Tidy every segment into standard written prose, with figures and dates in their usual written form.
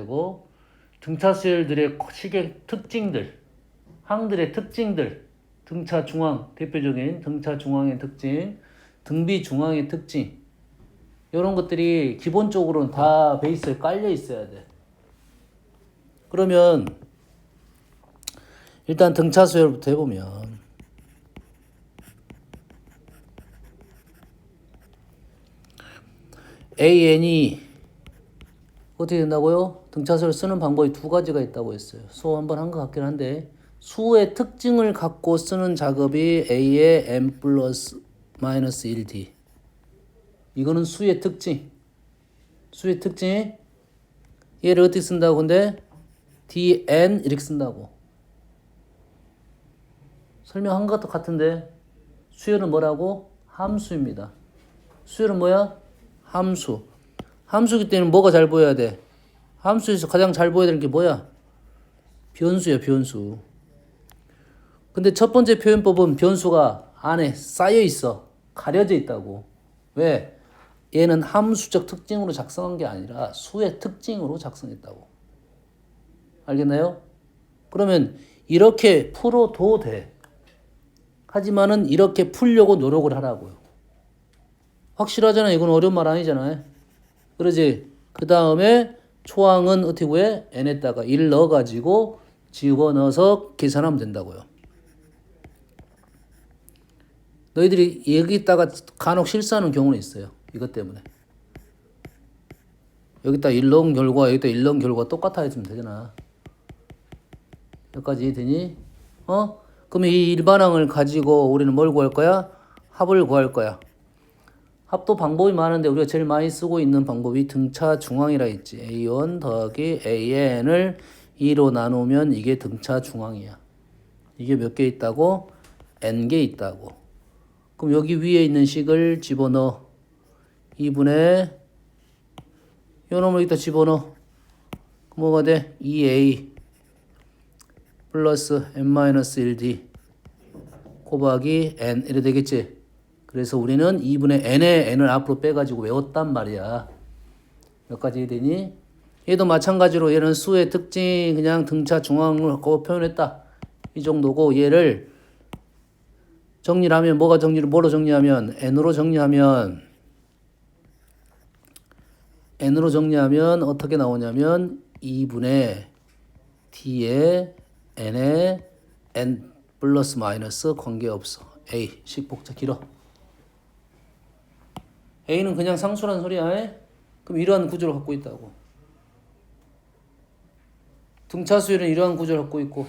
되고 등차 수열들의 식의 특징들, 항들의 특징들, 등차 중앙, 대표적인 등차 중앙의 특징, 등비 중앙의 특징 이런 것들이 기본적으로는 다 베이스에 깔려 있어야 돼. 그러면 일단 등차 수열부터 해보면 AN이 어떻게 된다고요? 등차수를 쓰는 방법이 두 가지가 있다고 했어요. 수업 한번 한 것 같긴 한데 수의 특징을 갖고 쓰는 작업이 A의 n 플러스 마이너스 1D. 이거는 수의 특징. 수의 특징. 얘를 어떻게 쓴다고 근데 dn 이렇게 쓴다고. 설명한 것 같은데 수열은 뭐라고? 함수입니다. 수열은 뭐야? 함수. 함수기 때문에 뭐가 잘 보여야 돼? 함수에서 가장 잘 보여야 되는 게 뭐야? 변수야, 변수. 근데 첫 번째 표현법은 변수가 안에 쌓여 있어. 가려져 있다고. 왜? 얘는 함수적 특징으로 작성한 게 아니라 수의 특징으로 작성했다고. 알겠나요? 그러면 이렇게 풀어도 돼. 하지만은 이렇게 풀려고 노력을 하라고요. 확실하잖아. 이건 어려운 말 아니잖아요. 그러지? 그 다음에 초항은 어떻게 구해? n에다가 1 넣어가지고 집어넣어서 계산하면 된다고요. 너희들이 여기다가 간혹 실수하는 경우는 있어요. 이것 때문에. 여기다 1 넣은 결과, 여기다 1 넣은 결과 똑같아 했으면 되잖아. 여기까지 되니? 그러면 이 일반항을 가지고 우리는 뭘 구할 거야? 합을 구할 거야. 합도 방법이 많은데 우리가 제일 많이 쓰고 있는 방법이 등차 중앙이라 했지. A1 더하기 AN을 2로 나누면 이게 등차 중앙이야. 이게 몇 개 있다고? N개 있다고. 그럼 여기 위에 있는 식을 집어넣어. 2분의 요 놈을 여기다 집어넣어. 뭐가 돼? 2A 플러스 n-1d 곱하기 n 이래 되겠지? 그래서 우리는 2분의 n의 n을 앞으로 빼가지고 외웠단 말이야. 몇 가지 되니? 얘도 마찬가지로 얘는 수의 특징 그냥 등차 중앙을 갖고 표현했다. 이 정도고 얘를 정리를 하면 뭐로 정리하면 n으로 정리하면 어떻게 나오냐면 2분의 d에 n에 n 플러스 마이너스 관계없어. A 식 복잡 길어. A는 그냥 상수란 소리야. 그럼 이러한 구조를 갖고 있다고. 등차 수열은 이러한 구조를 갖고 있고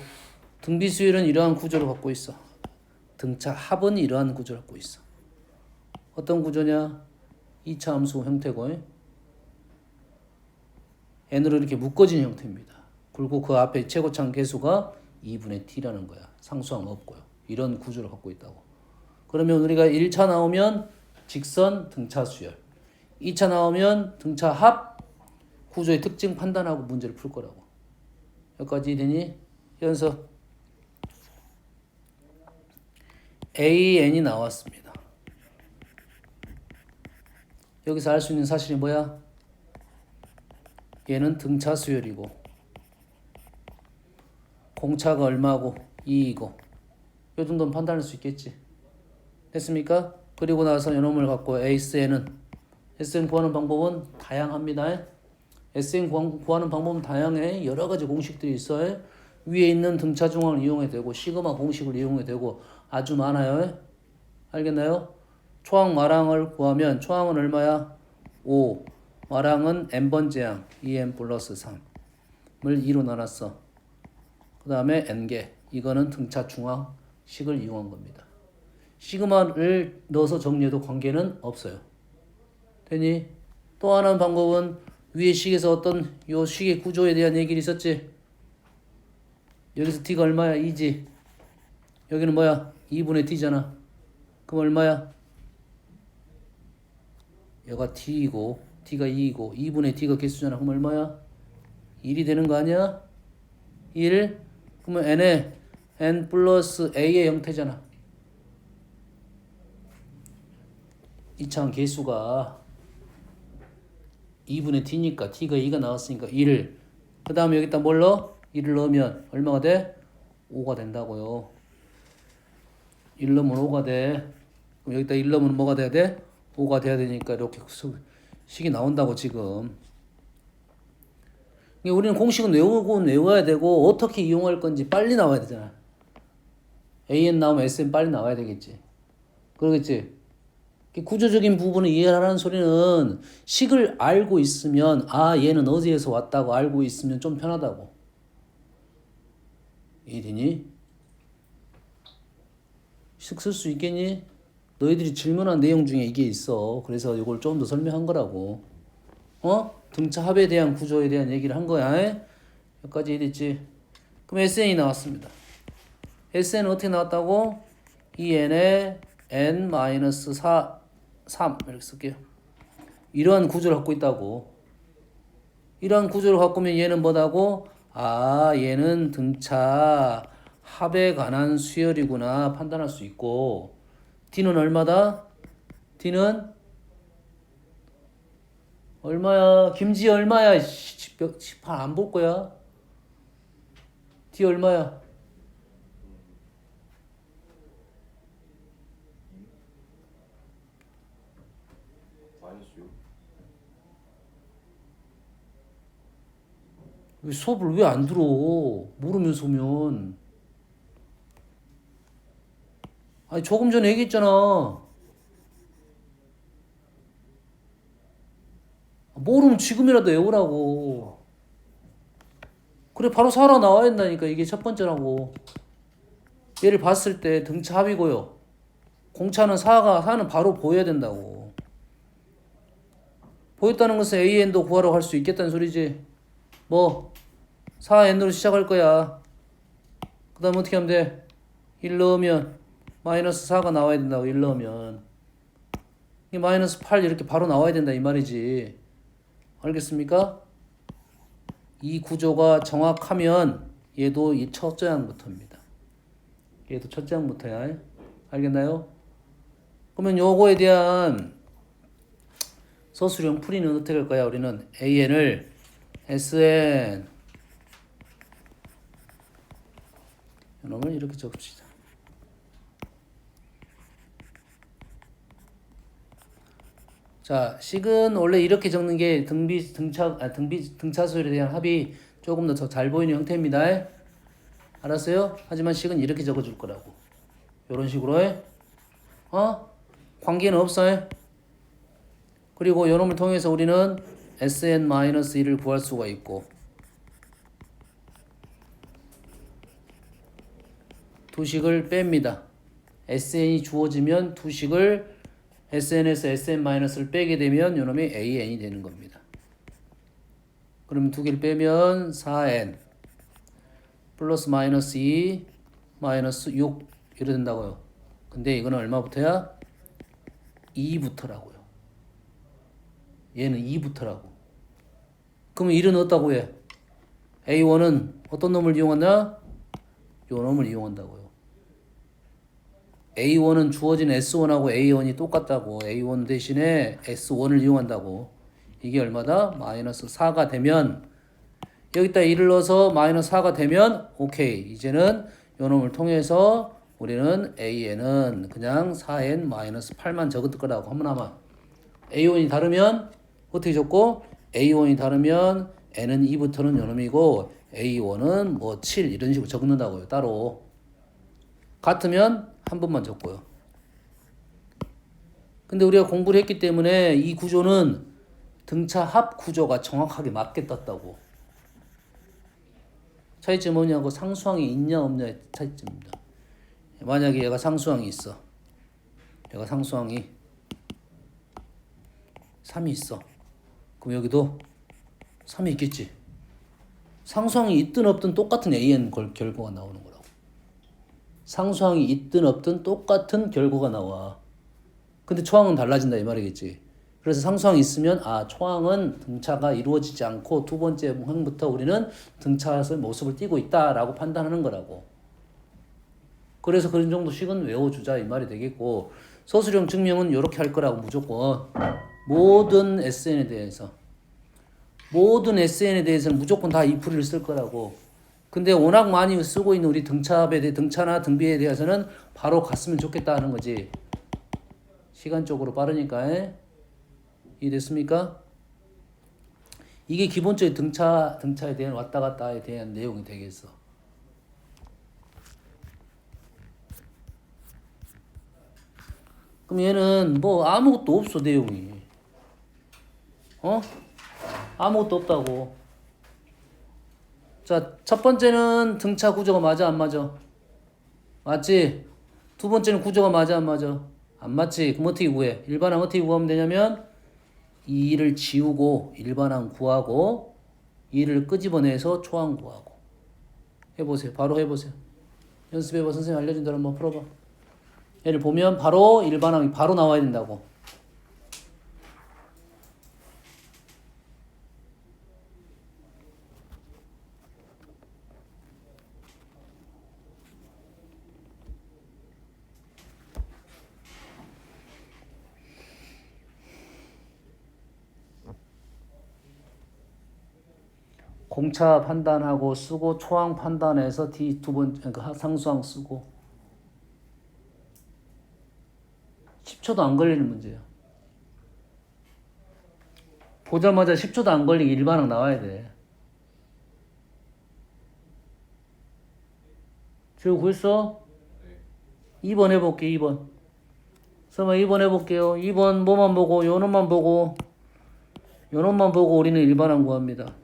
등비 수열은 이러한 구조를 갖고 있어. 등차 합은 이러한 구조를 갖고 있어. 어떤 구조냐? 2차 함수 형태고 n으로 이렇게 묶어진 형태입니다. 그리고 그 앞에 최고창 계수가 2분의 t라는 거야. 상수항 없고요. 이런 구조를 갖고 있다고. 그러면 우리가 1차 나오면 직선 등차 수열, 2차 나오면 등차 합 구조의 특징 판단하고 문제를 풀 거라고. 여기까지 되니? 연서 AN이 나왔습니다. 여기서 알 수 있는 사실이 뭐야? 얘는 등차 수열이고 공차가 얼마고 2이고 요 정도는 판단할 수 있겠지. 됐습니까? 그리고 나서 이놈을 갖고 SN 구하는 방법은 다양합니다. SN 구하는 방법은 다양해. 여러 가지 공식들이 있어요. 위에 있는 등차 중앙을 이용해도 되고 시그마 공식을 이용해도 되고 아주 많아요. 알겠나요? 초항 마랑을 구하면 초항은 얼마야? 5. 마랑은 n번째 항 2n 플러스 3을 2로 나눴어. 그 다음에 n개. 이거는 등차 중앙 식을 이용한 겁니다. 시그마를 넣어서 정리해도 관계는 없어요. 되니? 또 하나의 방법은 위에 식에서 어떤 요 식의 구조에 대한 얘기를 있었지? 여기서 t가 얼마야? 2지. 여기는 뭐야? 2분의 t잖아. 그럼 얼마야? 얘가 t이고 t가 2이고 2분의 t가 개수잖아. 그럼 얼마야? 1이 되는 거 아니야? 1. 그러면 n에 n 플러스 a의 형태잖아. 2차항 개수가 2분의 t니까 t가 2가 나왔으니까 1을 그 다음에 여기다 뭘 넣어? 1을 넣으면 얼마가 돼? 5가 된다고요. 1 넣으면 5가 돼. 그럼 여기다 1 넣으면 뭐가 돼야 돼? 5가 돼야 되니까 이렇게 식이 나온다고 지금. 우리는 공식은 외워야 되고 어떻게 이용할 건지 빨리 나와야 되잖아. AN 나오면 SN 빨리 나와야 되겠지. 그러겠지? 구조적인 부분을 이해하라는 소리는 식을 알고 있으면 아 얘는 어디에서 왔다고 알고 있으면 좀 편하다고. 이해되니? 식 쓸 수 있겠니? 너희들이 질문한 내용 중에 이게 있어. 그래서 이걸 좀 더 설명한 거라고. 등차 합에 대한 구조에 대한 얘기를 한 거야. 여기까지 이해됐지? 그럼 SN이 나왔습니다. SN은 어떻게 나왔다고? 2n에 n-4, 3 이렇게 쓸게요. 이러한 구조를 갖고 있다고. 이러한 구조를 갖고 있면 얘는 뭐다고? 아 얘는 등차 합에 관한 수열이구나 판단할 수 있고 D는 얼마다? D는 얼마야? 김지 얼마야? 18 안 볼 거야. D 얼마야? 왜 수업을 왜 안 들어? 모르면서 오면. 아니 조금 전에 얘기했잖아. 모르면 지금이라도 외우라고. 그래 바로 사라 나와야 된다니까. 이게 첫 번째라고. 얘를 봤을 때 등차 합이고요. 공차는 4는 바로 보여야 된다고. 보였다는 것은 AN도 구하러 갈 수 있겠다는 소리지. 뭐 4n으로 시작할 거야. 그 다음 어떻게 하면 돼? 1 넣으면 마이너스 4가 나와야 된다고. 1 넣으면 이게 마이너스 8 이렇게 바로 나와야 된다 이 말이지. 알겠습니까? 이 구조가 정확하면 얘도 이 첫째 항부터입니다. 얘도 첫째 항부터야. 알겠나요? 그러면 요거에 대한 서술형 풀이는 어떻게 할 거야? 우리는 AN을 SN 이놈을 이렇게 적읍시다. 자, 식은 원래 이렇게 적는 게 등차수열에 대한 합이 조금 더 잘 보이는 형태입니다. 알았어요? 하지만 식은 이렇게 적어줄 거라고. 이런 식으로 해. 관계는 없어. 그리고 요놈을 통해서 우리는 SN-1을 구할 수가 있고 두 식을 뺍니다. SN이 주어지면 두 식을 SN에서 SN-를 빼게 되면 요놈이 AN이 되는 겁니다. 그러면 두 개를 빼면 4N 플러스 마이너스 2 마이너스 6 이래 된다고요. 근데 이거는 얼마부터야? 2부터라고요. 얘는 2부터라고. 그러면 1은 어디다고 해? A1은 어떤 놈을 이용하냐? 요 놈을 이용한다고요. A1은 주어진 S1하고 A1이 똑같다고. A1 대신에 S1을 이용한다고. 이게 얼마다? 마이너스 4가 되면 여기다 1을 넣어서 마이너스 4가 되면 오케이. 이제는 요 놈을 통해서 우리는 AN은 그냥 4N 마이너스 8만 적을 거라고 하면 A1이 다르면 어떻게 적고? A1이 다르면 N은 2부터는 요 놈이고 A1은 뭐 7 이런 식으로 적는다고요. 따로. 같으면 한 번만 적고요. 근데 우리가 공부를 했기 때문에 이 구조는 등차 합 구조가 정확하게 맞게 떴다고. 차이점이 뭐냐고 상수항이 있냐 없냐의 차이점입니다. 만약에 얘가 상수항이 있어. 얘가 상수항이 3이 있어. 그럼 여기도 3이 있겠지. 상수항이 있든 없든 똑같은 AN 결과가 나오는 거라고. 상수항이 있든 없든 똑같은 결과가 나와. 근데 초항은 달라진다 이 말이겠지. 그래서 상수항이 있으면 초항은 등차가 이루어지지 않고 두 번째 항부터 우리는 등차의 모습을 띠고 있다라고 판단하는 거라고. 그래서 그런 정도 식은 외워주자 이 말이 되겠고 서술형 증명은 이렇게 할 거라고 무조건 모든 SN에 대해서 모든 SN에 대해서는 무조건 다 if를 쓸 거라고. 근데 워낙 많이 쓰고 있는 우리 등차나 등비에 대해서는 바로 갔으면 좋겠다 하는 거지. 시간적으로 빠르니까. 이해됐습니까? 이게 기본적인 등차에 대한 왔다 갔다에 대한 내용이 되겠어. 그럼 얘는 뭐 아무것도 없어, 내용이. 아무것도 없다고. 자, 첫 번째는 등차 구조가 맞아, 안 맞아? 맞지? 두 번째는 구조가 맞아, 안 맞아? 안 맞지? 그럼 어떻게 구해? 일반항 어떻게 구하면 되냐면 2를 지우고 일반항 구하고 2를 끄집어내서 초항 구하고. 해보세요. 바로 해보세요. 연습해봐. 선생님 알려준 대로 한번 풀어봐. 얘를 보면 바로 일반항이 바로 나와야 된다고. 공차 판단하고 쓰고 초항 판단해서 D 두 번, 그러니까 상수항 쓰고 10초도 안 걸리는 문제야. 보자마자 10초도 안 걸리게 일반항 나와야 돼. 지금 구했어? 2번 해볼게. 2번. 설마 2번 해볼게요. 2번 뭐만 보고 요 놈만 보고 요 놈만 보고 우리는 일반항 구합니다.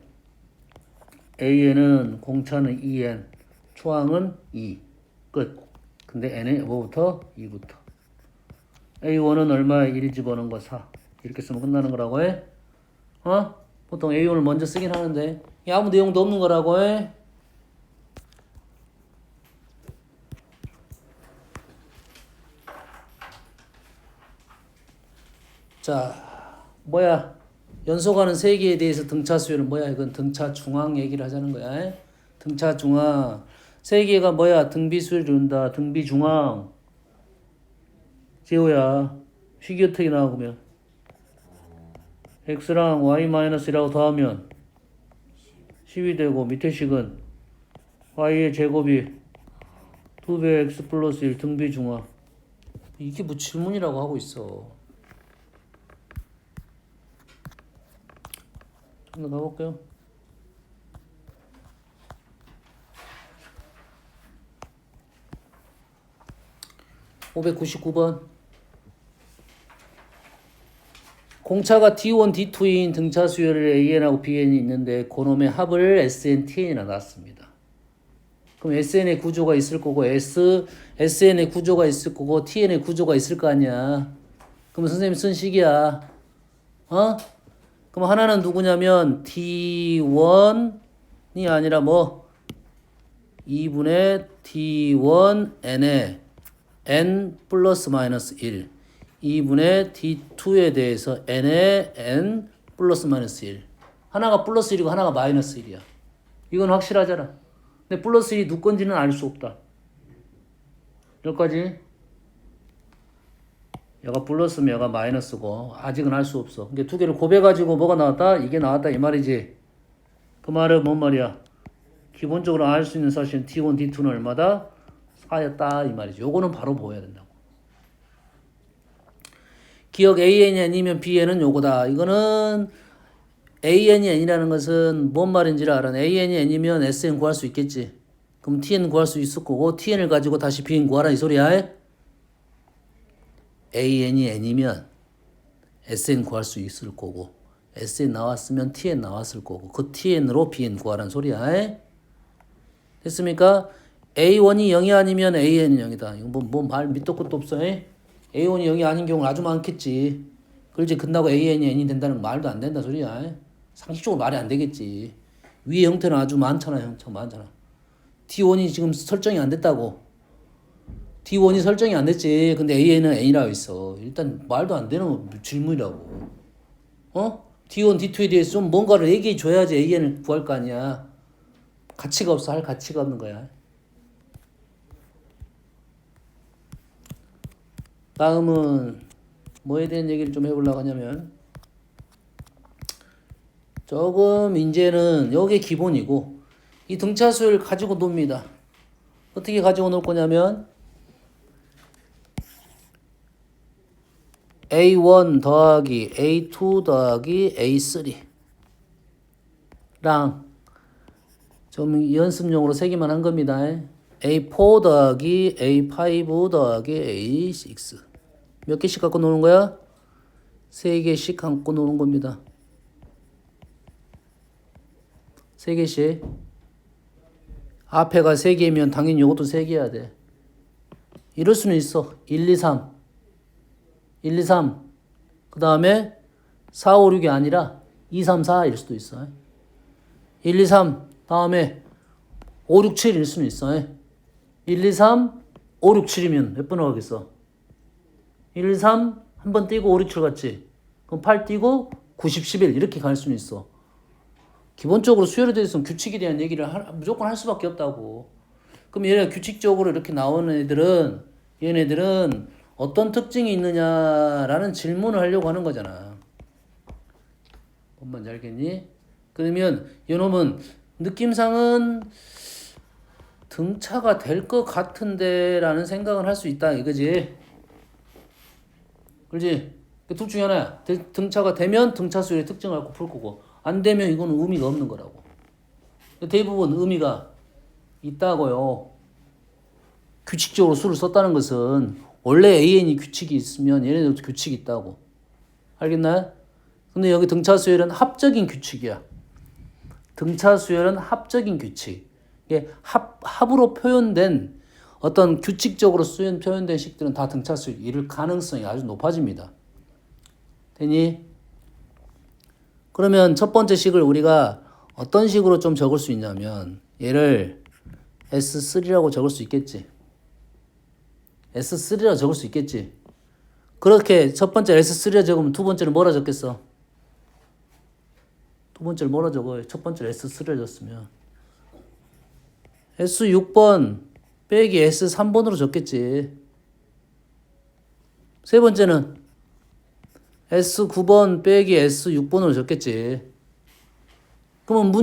A에는 공차는 2n, 초항은 2. 끝. 근데 n은 뭐부터? 2부터. A1은 얼마에 1 집어넣은 거 4. 이렇게 쓰면 끝나는 거라고 해. 보통 A1을 먼저 쓰긴 하는데 아무 내용도 없는 거라고 해. 자, 뭐야? 연속하는 세 개에 대해서 등차 수열은 뭐야? 이건 등차 중앙 얘기를 하자는 거야. 등차 중앙. 세 개가 뭐야? 등비 수열 이룬다. 등비 중앙. 제호야. 식이 어떻게 나오면? x랑 y-1이라고 더하면 10이 되고 밑에 식은 y의 제곱이 2배 x 플러스 1 등비 중앙. 이게 뭐 질문이라고 하고 있어. 한번 가볼게요. (599번) 공차가 D1, D2인 등차 수열을 AN하고 BN이 있는데 그놈의 합을 SN, TN이나 놨습니다. 그럼 SN의 구조가 있을 거고 SN의 구조가 있을 거고 TN의 구조가 있을 거 아니야. 그럼 선생님 쓴 식이야. 그럼 하나는 누구냐면 D1이 아니라 뭐 2분의 D1N에 N 플러스 마이너스 1 2분의 D2에 대해서 N에 N 플러스 마이너스 1 하나가 플러스 1이고 하나가 마이너스 1이야. 이건 확실하잖아. 근데 플러스 1이 누 건지는 알 수 없다. 여기까지. 얘가 플러스면 얘가 마이너스고 아직은 알 수 없어. 그러니까 두 개를 곱해가지고 뭐가 나왔다? 이게 나왔다 이 말이지. 그 말은 뭔 말이야? 기본적으로 알 수 있는 사실은 T1, D2는 얼마다? 4였다 이 말이지. 요거는 바로 보여야 된다고. 기억 AN이 아니면 BN은 요거다. 이거는 AN이 N이라는 것은 뭔 말인지를 알아. AN이 N이면 SN 구할 수 있겠지. 그럼 TN 구할 수 있을 거고 TN을 가지고 다시 BN 구하라 이 소리야. AN이 N이면 SN 구할 수 있을 거고 SN 나왔으면 TN 나왔을 거고 그 TN으로 BN 구하라는 소리야. 됐습니까? A1이 0이 아니면 AN이 0이다. 이거 뭐 말 밑도 끝도 없어. A1이 0이 아닌 경우는 아주 많겠지. 그렇지 끝나고 AN이 N이 된다는 말도 안 된다 소리야. 상식적으로 말이 안 되겠지. 위의 형태는 아주 많잖아. 형태 많잖아. T1이 지금 설정이 안 됐다고. D1이 설정이 안 됐지. 근데 AN은 N이라고 있어. 일단 말도 안 되는 질문이라고. D1, D2에 대해서 좀 뭔가를 얘기해 줘야지 AN을 구할 거 아니야. 가치가 없어. 할 가치가 없는 거야. 다음은 뭐에 대한 얘기를 좀 해보려고 하냐면 조금 이제는 요게 기본이고 이 등차 수열 가지고 놉니다. 어떻게 가지고 놀 거냐면 A1 더하기 A2 더하기 A3랑 좀 연습용으로 세기만 한 겁니다. A4 더하기 A5 더하기 A6 몇 개씩 갖고 노는 거야? 3개씩 갖고 노는 겁니다. 3개씩. 앞에가 3개면 당연히 이것도 3개여야 돼. 이럴 수는 있어. 1, 2, 3. 1, 2, 3. 그 다음에 4, 5, 6이 아니라 2, 3, 4일 수도 있어. 1, 2, 3. 다음에 5, 6, 7일 수는 있어. 1, 2, 3, 5, 6, 7이면 몇 번 나가겠어? 1, 2, 3, 한 번 띄고 5, 6, 7 갔지? 그럼 8 띄고 90, 11 이렇게 갈 수는 있어. 기본적으로 수열에 대해서는 규칙에 대한 얘기를 무조건 할 수밖에 없다고. 그럼 얘네가 규칙적으로 이렇게 나오는 애들은 얘네들은 어떤 특징이 있느냐라는 질문을 하려고 하는 거잖아. 뭔 말인지 알겠니? 그러면 이놈은 느낌상은 등차가 될 것 같은데 라는 생각을 할 수 있다 이거지. 그렇지? 둘 중에 하나야. 등차가 되면 등차 수열의 특징을 갖고 풀 거고 안 되면 이거는 의미가 없는 거라고. 대부분 의미가 있다고요. 규칙적으로 수를 썼다는 것은 원래 AN이 규칙이 있으면 얘네들도 규칙이 있다고. 알겠나요? 근데 여기 등차 수열은 합적인 규칙이야. 등차 수열은 합적인 규칙. 이게 합으로 표현된 어떤 규칙적으로 표현된 식들은 다 등차 수열 이룰 가능성이 아주 높아집니다. 되니? 그러면 첫 번째 식을 우리가 어떤 식으로 좀 적을 수 있냐면 얘를 S3라고 적을 수 있겠지. S3라고 적을 수 있겠지. 그렇게 첫 번째 S3라 적으면 두 번째는 뭐라 적겠어? 두 번째를 뭐라 적어요? 첫 번째를 S3라 적었으면 S6번 빼기 S3번으로 적겠지. 세 번째는 S9번 빼기 S6번으로 적겠지. 그러면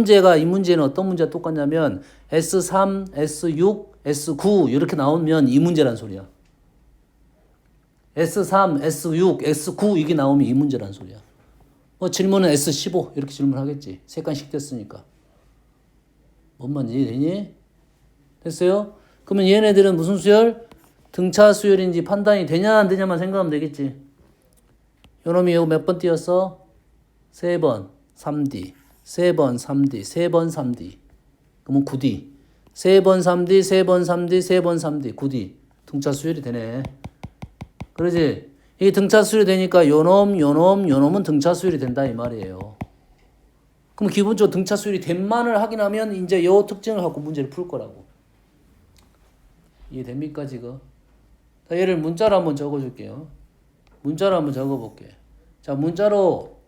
이 문제는 어떤 문제가 똑같냐면 S3, S6, S9 이렇게 나오면 이 문제란 소리야. S3, S6, S9 이게 나오면 이 문제란 소리야. 질문은 S15 이렇게 질문하겠지. 세 칸씩 됐으니까. 뭔 말인지 이해되니? 됐어요? 그러면 얘네들은 무슨 수열? 등차 수열인지 판단이 되냐 안 되냐만 생각하면 되겠지. 요놈이 이거 몇 번 띄었어? 3번 3D 3번 3D 3번 3D 그러면 9D 3번 3D 3번 3D 3번 3D 9D 등차 수열이 되네. 그러지? 이게 등차 수열이 되니까 요놈은 등차 수열이 된다 이 말이에요. 그럼 기본적으로 등차 수열이 된만을 확인하면 이제 요 특징을 갖고 문제를 풀 거라고. 이해됩니까 지금? 자, 얘를 문자로 한번 적어줄게요. 문자로 한번 적어볼게. 자, 문자로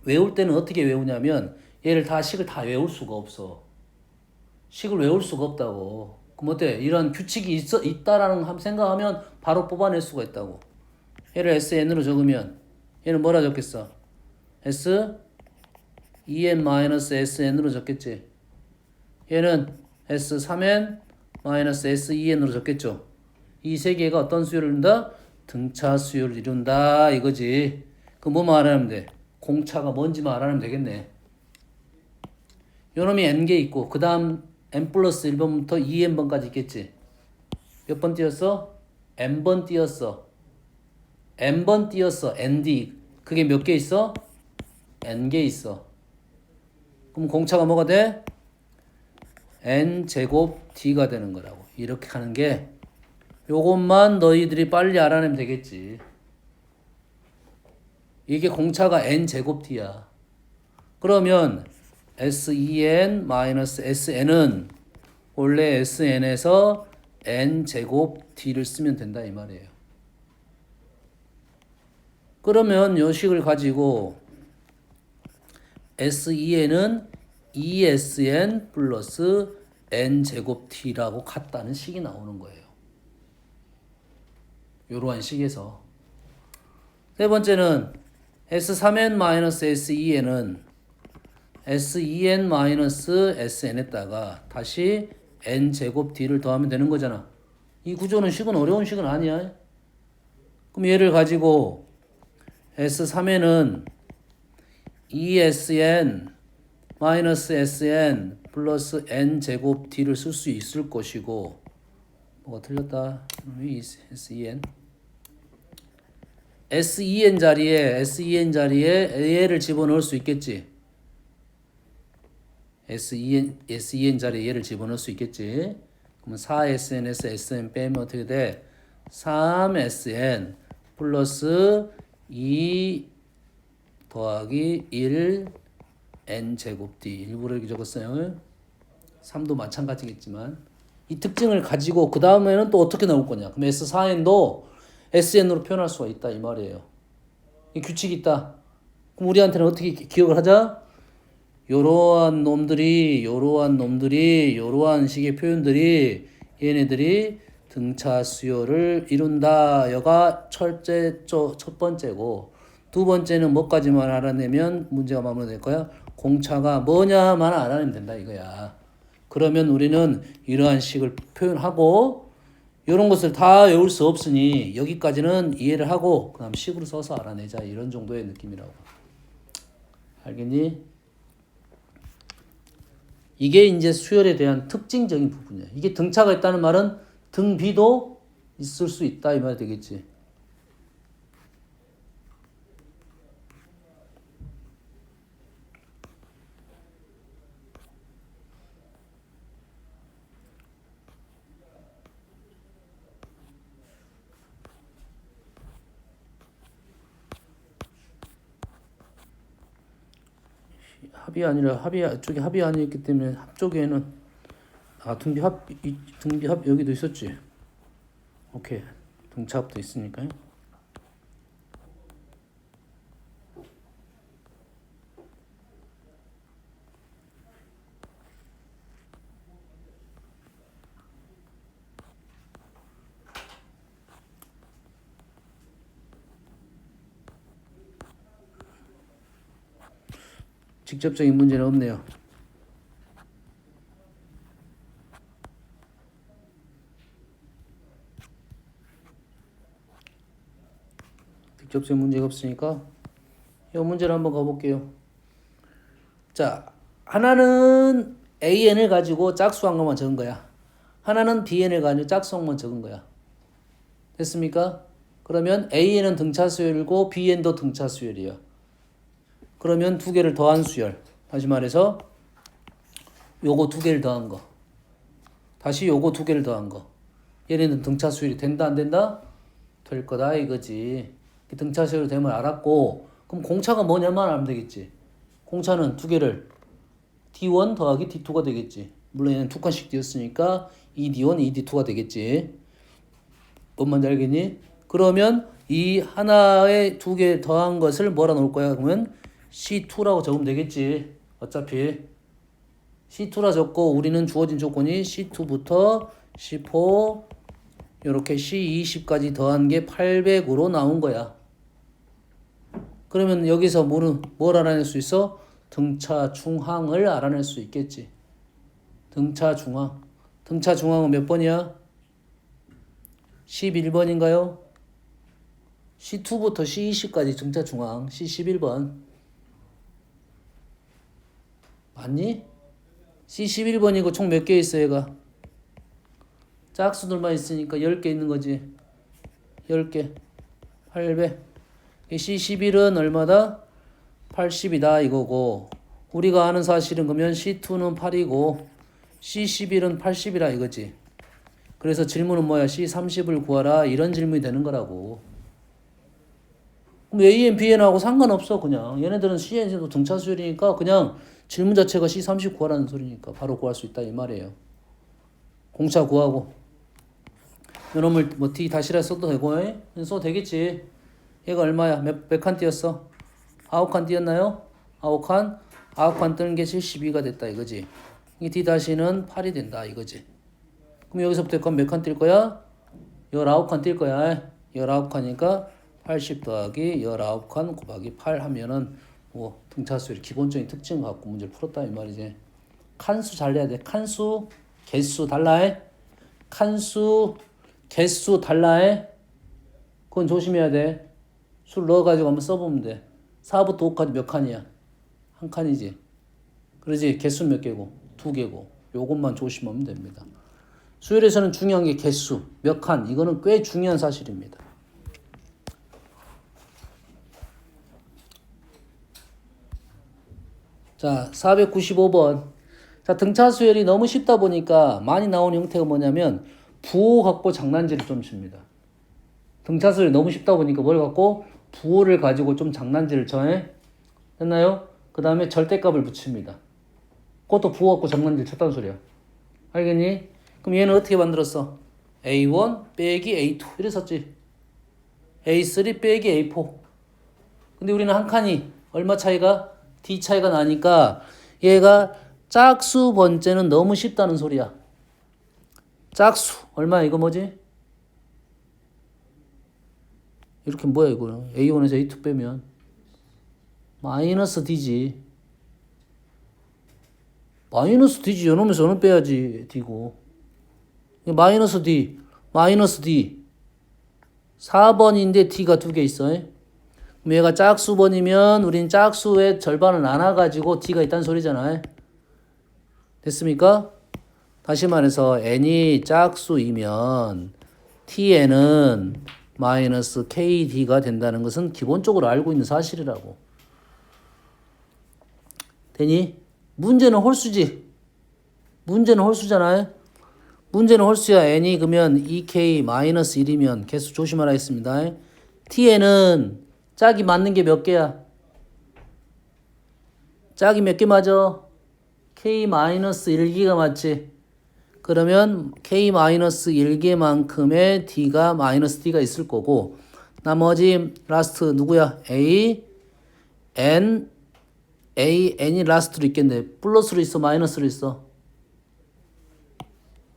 외울 때는 어떻게 외우냐면 얘를 식을 다 외울 수가 없어. 식을 외울 수가 없다고. 그럼 어때? 이런 규칙이 있다라는 생각하면 바로 뽑아낼 수가 있다고. 얘를 SN으로 적으면 얘는 뭐라 적겠어? S2n-SN으로 적겠지. 얘는 S3n-SEn으로 적겠죠. 이 세 개가 어떤 수열을 이룬다? 등차 수열을 이룬다 이거지. 그럼 뭐만 알아내면 돼? 공차가 뭔지만 알아내면 되겠네. 요놈이 n개 있고 그 다음 n 플러스 1번부터 2n번까지 있겠지. 몇 번 띄었어? n번 띄었어. n번 띄었어. nd 그게 몇 개 있어? n개 있어. 그럼 공차가 뭐가 돼? n제곱 d가 되는 거라고. 이렇게 하는 게 요것만 너희들이 빨리 알아내면 되겠지. 이게 공차가 n제곱 d야. 그러면 sen-sn은 원래 sn에서 n제곱 d를 쓰면 된다 이 말이에요. 그러면 요 식을 가지고 sen은 2sn 플러스 n제곱 t라고 같다는 식이 나오는 거예요. 요러한 식에서. 세 번째는 S3n-SEn은 sen-sn에다가 다시 n제곱 d를 더하면 되는 거잖아. 이 구조는 식은 어려운 식은 아니야. 그럼 얘를 가지고 S3에는 ESN 마이너스 SN 플러스 n제곱 d를 쓸 수 있을 것이고, 뭐가 틀렸다. SEN SEN 자리에 얘를 집어넣을 수 있겠지. SEN 자리에 얘를 집어넣을 수 있겠지. 그러면 4SN에서 SN 빼면 어떻게 돼? 3SN 플러스 2 더하기 1 n제곱 d. 일부러 이렇게 적었어요. 3도 마찬가지겠지만 이 특징을 가지고 그 다음에는 또 어떻게 나올 거냐. 그럼 S4n도 SN으로 표현할 수가 있다 이 말이에요. 이 규칙이 있다. 그럼 우리한테는 어떻게 기억을 하자? 요러한 놈들이 요러한 식의 표현들이 얘네들이 등차 수요를 이룬다. 여가 첫 번째고, 두 번째는 뭐까지만 알아내면 문제가 마무리될 거야. 공차가 뭐냐만 알아내면 된다 이거야. 그러면 우리는 이러한 식을 표현하고, 이런 것을 다 외울 수 없으니 여기까지는 이해를 하고 그 다음 식으로 써서 알아내자, 이런 정도의 느낌이라고. 알겠니? 이게 이제 수열에 대한 특징적인 부분이야. 이게 등차가 있다는 말은 등비도 있을 수 있다 이 말이 되겠지. 이쪽에 합이 아니었기 때문에 합쪽에는 등비합 여기도 있었지. 오케이. 등차합도 있으니까요. 직접적인 문제는 없네요. 직접적인 문제가 없으니까 이 문제를 한번 가볼게요. 자, 하나는 AN을 가지고 짝수한 것만 적은 거야. 하나는 BN을 가지고 짝수한 것만 적은 거야. 됐습니까? 그러면 AN은 등차 수열이고 BN도 등차 수열이야. 그러면 두 개를 더한 수열. 다시 말해서 요거 두 개를 더한 거. 다시 요거 두 개를 더한 거. 얘네는 등차 수열이 된다 안 된다? 될 거다 이거지. 등차 수열이 되면 알았고, 그럼 공차가 뭐냐만 알면 되겠지. 공차는 두 개를 D1 더하기 D2가 되겠지. 물론 얘는 두 칸씩 띄었으니까 2D1, 2D2가 되겠지. 뭔 말인지 알겠니? 그러면 이 하나에 두 개 더한 것을 뭐라 놓을 거야? 그러면 C2라고 적으면 되겠지. 어차피 C2라 적고 우리는 주어진 조건이 C2부터 C4 이렇게 C20까지 더한 게 800으로 나온 거야. 그러면 여기서 뭘 알아낼 수 있어? 등차 중항을 알아낼 수 있겠지. 등차 중항. 등차 중항은 몇 번이야? 11번인가요? C2부터 C20까지 등차 중항 C11번. 맞니? C11번이고 총 몇 개 있어 얘가? 짝수들만 있으니까 10개 있는 거지. 10개. 800. C11은 얼마다? 80이다 이거고, 우리가 아는 사실은 그러면 C2는 8이고 C11은 80이라 이거지. 그래서 질문은 뭐야? C30을 구하라 이런 질문이 되는 거라고. 그럼 AN, BN하고 상관없어. 그냥 얘네들은 CN도 등차 수열이니까 그냥 질문 자체가 C30 구하라는 소리니까 바로 구할 수 있다 이 말이에요. 공차 구하고 요놈을 뭐 D 다시라 써도 되고, 써도 되겠지. 얘가 얼마야? 몇 칸 띄었어? 9칸 띄었나요? 9칸 뜨는 게 72가 됐다 이거지. 이 D 다시는 8이 된다 이거지. 그럼 여기서부터 몇 칸 뛸 거야? 19칸 뛸 거야. 19칸이니까 80 더하기 19칸 곱하기 8 하면은 뭐 등차수열의 기본적인 특징을 갖고 문제를 풀었다 이 말이지. 칸수 잘 내야 돼. 칸수, 개수 달라해. 칸수, 개수 달라해. 그건 조심해야 돼. 술 넣어가지고 한번 써보면 돼. 4부터 5까지 몇 칸이야? 한 칸이지. 그러지. 개수는 몇 개고? 2개고. 요것만 조심하면 됩니다. 수열에서는 중요한 게 개수, 몇 칸. 이거는 꽤 중요한 사실입니다. 자, 495번. 자, 등차 수열이 너무 쉽다 보니까 많이 나오는 형태가 뭐냐면 부호 갖고 장난질을 좀 칩니다. 등차 수열이 너무 쉽다 보니까 뭘 갖고? 부호를 가지고 좀 장난질을 쳐. 됐나요? 그 다음에 절대값을 붙입니다. 그것도 부호 갖고 장난질 쳤다는 소리야. 알겠니? 그럼 얘는 어떻게 만들었어? A1 빼기 A2 이래 썼지. A3 빼기 A4. 근데 우리는 한 칸이 얼마 차이가? D 차이가 나니까 얘가 짝수 번째는 너무 쉽다는 소리야. 짝수 얼마야? 이거 뭐지? 이렇게 뭐야 이거? A1에서 A2 빼면 마이너스 D지. 마이너스 D지. 요놈에서 요놈 빼야지 D고. 마이너스 D, 마이너스 D. 4번인데 D가 2개 있어. 그럼 얘가 짝수번이면 우린 짝수의 절반을 나눠가지고 D가 있다는 소리잖아. 됐습니까? 다시 말해서 n이 짝수이면 tn은 마이너스 kd가 된다는 것은 기본적으로 알고 있는 사실이라고. 되니? 문제는 홀수지. 문제는 홀수잖아요. 문제는 홀수야. n이 그러면 2k 마이너스 1이면 개수 조심하라 했습니다. tn은 짝이 맞는 게 몇 개야? 짝이 몇 개 맞아? k 마이너스 1개가 맞지? 그러면 k 마이너스 1개만큼의 d가 마이너스 d가 있을 거고 나머지 라스트 누구야? n이 라스트로 있겠네. 플러스로 있어? 마이너스로 있어?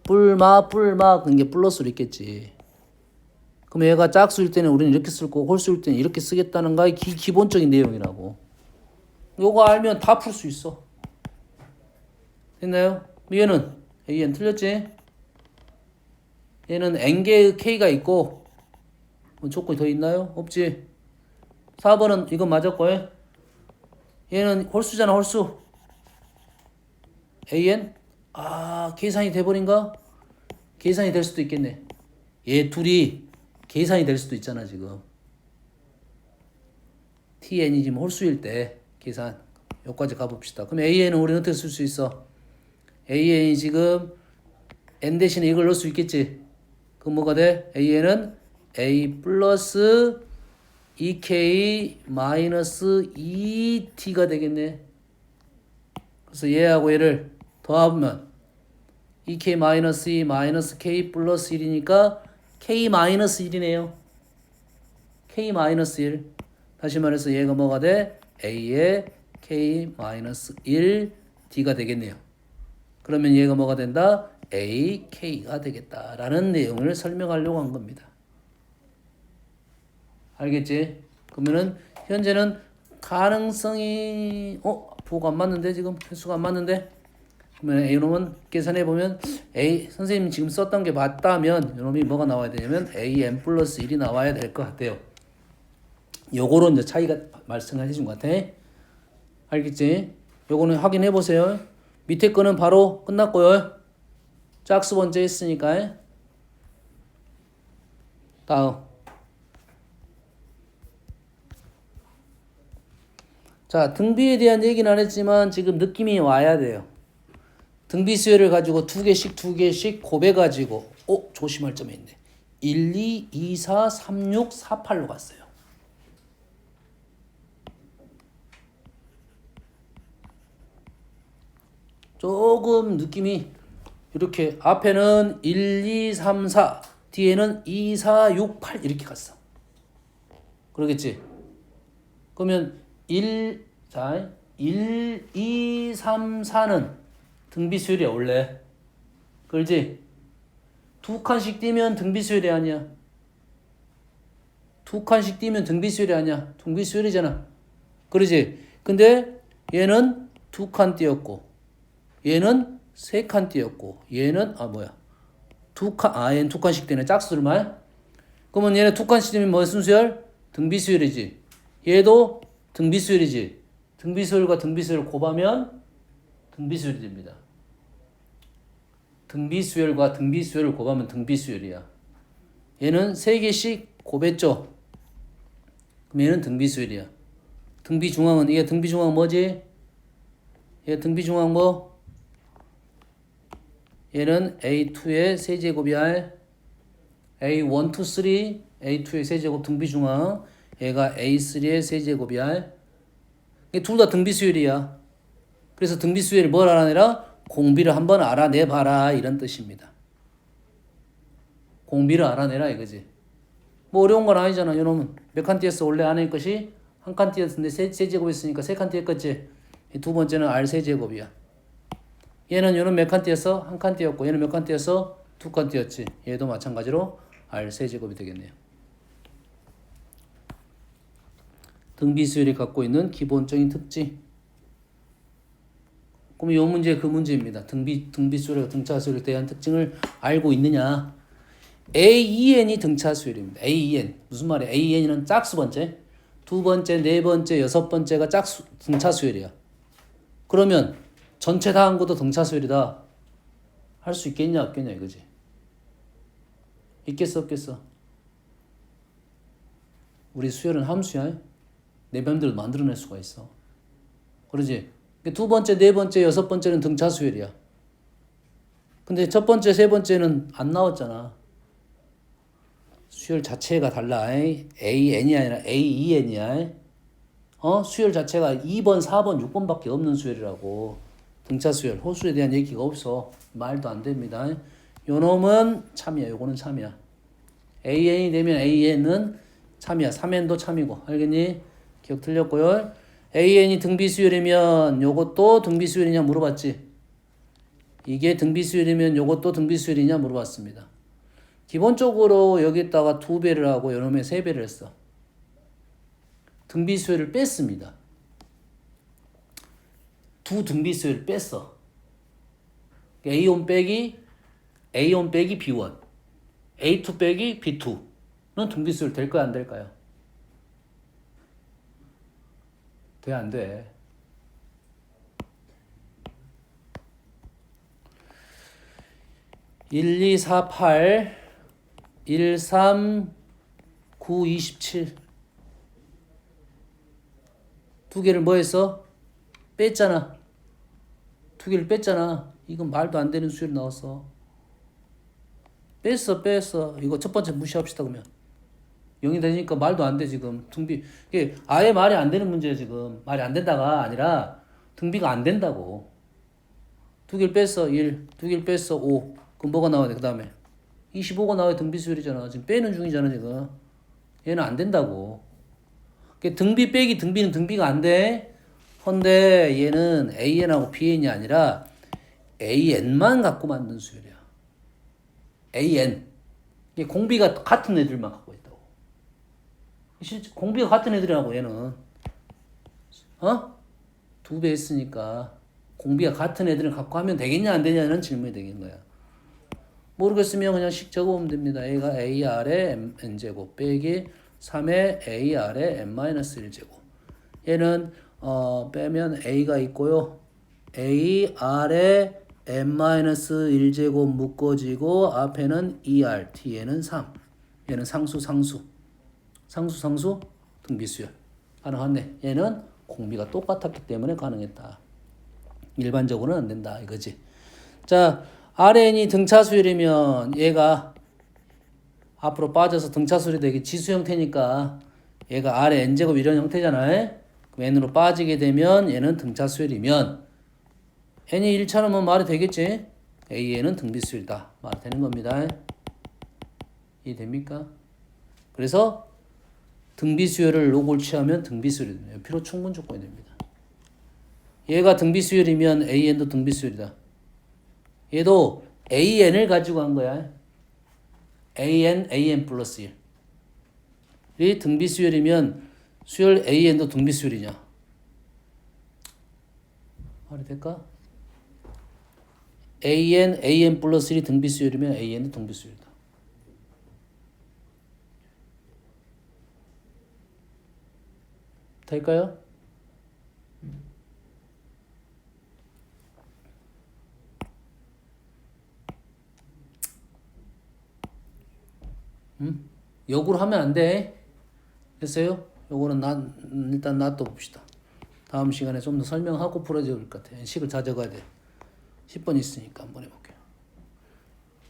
뿔마 그게 플러스로 있겠지. 그럼 얘가 짝수일 때는 우리는 이렇게 쓸 거고 홀수일 때는 이렇게 쓰겠다는 거의 기본적인 내용이라고. 요거 알면 다 풀 수 있어. 됐나요? 얘는 AN 틀렸지? 얘는 n개의 k가 있고 뭐 조건이 더 있나요? 없지. 4번은 이건 맞았고 얘는 홀수잖아. 홀수. AN? 계산이 돼버린가? 계산이 될 수도 있겠네. 얘 둘이 계산이 될 수도 있잖아 지금. TN이 지금 홀수일 때 계산. 여기까지 가봅시다. 그럼 AN은 우리는 어떻게 쓸 수 있어? AN이 지금 n 대신에 이걸 넣을 수 있겠지. 그럼 뭐가 돼? AN은 A 플러스 2K 마이너스 2T가 되겠네. 그래서 얘하고 얘를 더하면 2K 마이너스 2 마이너스 K 플러스 1이니까 K 마이너스 1이네요. K 마이너스 1. 다시 말해서 얘가 뭐가 돼? A의 K 마이너스 1 D가 되겠네요. 그러면 얘가 뭐가 된다? AK가 되겠다라는 내용을 설명하려고 한 겁니다. 알겠지? 그러면은 현재는 가능성이 부호가 안 맞는데 지금 횟수가 안 맞는데 그러면 A놈은 계산해 보면 선생님 지금 썼던 게 맞다면 이놈이 뭐가 나와야 되냐면 AN 플러스 1이 나와야 될 것 같아요. 요거로 이제 차이가 말씀해 준 것 같아. 알겠지? 요거는 확인해 보세요. 밑에 거는 바로 끝났고요. 짝수 번째 했으니까. 다음. 자, 등비에 대한 얘기는 안 했지만 지금 느낌이 와야 돼요. 등비 수열을 가지고 두 개씩 곱해가지고 조심할 점이 있네. 1, 2, 2, 4, 3, 6, 4, 8로 갔어요. 조금 느낌이 이렇게 앞에는 1, 2, 3, 4 뒤에는 2, 4, 6, 8 이렇게 갔어. 그러겠지? 그러면 1, 2, 3, 4는 등비 수열이야 원래. 그렇지? 두 칸씩 띄면 등비 수열이 아니야. 두 칸씩 띄면 등비 수열이 아니야. 등비 수열이잖아. 그러지? 근데 얘는 2칸 띄었고 얘는 3칸 띄었고 얘는 얘는 2칸씩 되네. 짝수들만. 그러면 얘는 2칸씩 되면 무슨 수열? 등비수열이지. 얘도 등비수열이지. 등비수열과 등비수열 곱하면 등비수열이 됩니다. 등비수열과 등비수열을 곱하면 등비수열이야. 얘는 3개씩 곱했죠. 그럼 얘는 등비수열이야. 등비중앙은 이게 등비중앙 뭐지? 얘 등비중앙 뭐? 얘는 A2의 세제곱이야. A1, 2, 3 A2의 세제곱 등비중앙. 얘가 A3의 세제곱이야. 둘 다 등비수열이야. 그래서 등비수열이 뭘 알아내라? 공비를 한번 알아내봐라 이런 뜻입니다. 공비를 알아내라 이거지. 뭐 어려운 건 아니잖아. 이놈은 몇 칸 띄었어? 원래 안에 것이 한 칸 띄었는데 세제곱 있으니까 3칸 띄었겠지. 두 번째는 R 세제곱이야. 얘는 몇 칸 띄었어? 한 칸 띄었고 얘는 몇 칸 띄었어? 2칸 띄었지. 얘도 마찬가지로 R 세제곱이 되겠네요. 등비수열이 갖고 있는 기본적인 특징. 그럼 이 문제 그 문제입니다. 등비수열과 등차수열에 대한 특징을 알고 있느냐? AEN이 등차수열입니다. AEN 무슨 말이야? AEN은 짝수 번째, 두 번째, 네 번째, 여섯 번째가 등차수열이야. 그러면 전체 다 한 것도 등차수열이다. 할 수 있겠냐 없겠냐 이거지. 있겠어 없겠어? 우리 수열은 함수야. 내 맘대로 만들어낼 수가 있어. 그러지? 두 번째, 네 번째, 여섯 번째는 등차수열이야. 근데 첫 번째, 세 번째는 안 나왔잖아. 수열 자체가 달라. AN이 아니라 AEN이야. 수열 자체가 2번, 4번, 6번밖에 없는 수열이라고. 등차수열, 호수에 대한 얘기가 없어. 말도 안 됩니다. 요 놈은 참이야. 요거는 참이야. AN이 되면 AN은 참이야. 3N도 참이고. 알겠니? 기억 틀렸고요. AN이 등비수열이면 요것도 등비수열이냐 물어봤지. 이게 등비수열이면 요것도 등비수열이냐 물어봤습니다. 기본적으로 여기다가 2배를 하고 요놈에 3배를 했어. 등비수열을 뺐습니다. 두 등비수열을 뺐어. A1 빼기 B1, A2 빼기 B2는 등비수열 될까요 안 될까요? 돼 안 돼? (1, 2, 4, 8) 1, 3, 9, 27 두 개를 뭐 했어? 뺐잖아. 두 개를 뺐잖아. 이건 말도 안 되는 수열이 나왔어. 뺐어. 이거 첫 번째 무시합시다 그러면. 0이 되니까 말도 안 돼 지금. 등비 이게 아예 말이 안 되는 문제야 지금. 말이 안 된다가 아니라 등비가 안 된다고. 두 개를 뺐어 1, 두 개를 뺐어 5. 그럼 뭐가 나와야 돼? 그 다음에 25가 나와야 등비수열이잖아. 지금 빼는 중이잖아 지금. 얘는 안 된다고. 등비 빼기 등비는 등비가 안 돼. 근데 얘는 AN하고 BN이 아니라 AN만 갖고 만든 수열이야. AN. 이게 공비가 같은 애들만 갖고 있다고. 실제 공비가 같은 애들이라고 얘는. 2배 했으니까 공비가 같은 애들을 갖고 하면 되겠냐 안 되냐는 질문이 되는 거야. 모르겠으면 그냥 식 적어보면 됩니다. A가 AR의 N제곱 빼기 3의 AR의 N-1제곱. 얘는 빼면 A가 있고요. AR의 N-1제곱 묶어지고 앞에는 ER, 뒤에는 3. 얘는 상수 등비수열. 가능하네. 얘는 공비가 똑같았기 때문에 가능했다. 일반적으로는 안 된다 이거지. 자, RN이 등차수열이면 얘가 앞으로 빠져서 등차수열이 되게 지수 형태니까 얘가 R의 N제곱 이런 형태잖아. 그럼 N으로 빠지게 되면 얘는 등차수열이면 N이 1차로면 말이 되겠지. AN은 등비수열이다. 말이 되는 겁니다. 이해됩니까? 그래서 등비수열을 로고를 취하면 등비수열이 됩니다. 필요 충분 조건이 됩니다. 얘가 등비수열이면 AN도 등비수열이다. 얘도 AN을 가지고 한 거야. AN 플러스 1. 이 등비수열이면 수열 AN도 등비수열이냐? 말이 될까? an 플러스 1이 등비수열이면 an도 등비수열이다. 될까요? 역으로 하면 안 돼. 됐어요? 요거는 일단 놔둬 봅시다. 다음 시간에 좀 더 설명하고 풀어줘야 될 것 같아. 식을 다 적어야 돼. 10번 있으니까 한번 해볼게요.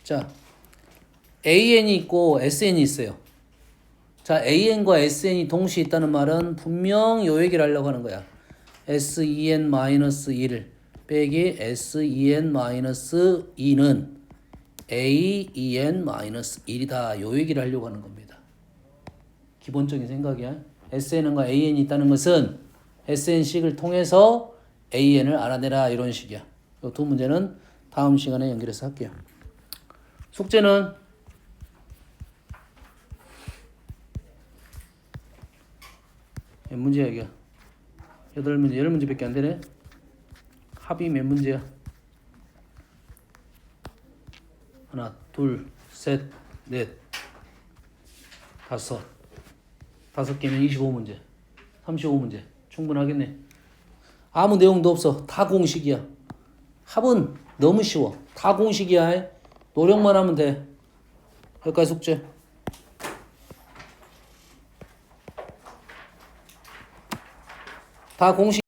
자, AN이 있고 SN이 있어요. 자, AN과 SN이 동시에 있다는 말은 분명 요 얘기를 하려고 하는 거야. SEN-1 빼기 SEN-2는 AEN-1이다. 요 얘기를 하려고 하는 겁니다. 기본적인 생각이야. SN과 AN이 있다는 것은 SN식을 통해서 AN을 알아내라 이런 식이야. 이 두 문제는 다음 시간에 연결해서 할게요. 숙제는 몇 문제야 이게? 8문제, 10문제밖에 안 되네. 합이 몇 문제야? 하나, 둘, 셋, 넷, 다섯. 5개면 25문제. 35문제. 충분하겠네. 아무 내용도 없어. 다 공식이야. 합은 너무 쉬워. 다 공식이야. 노력만 하면 돼. 여기까지 숙제. 다 공식.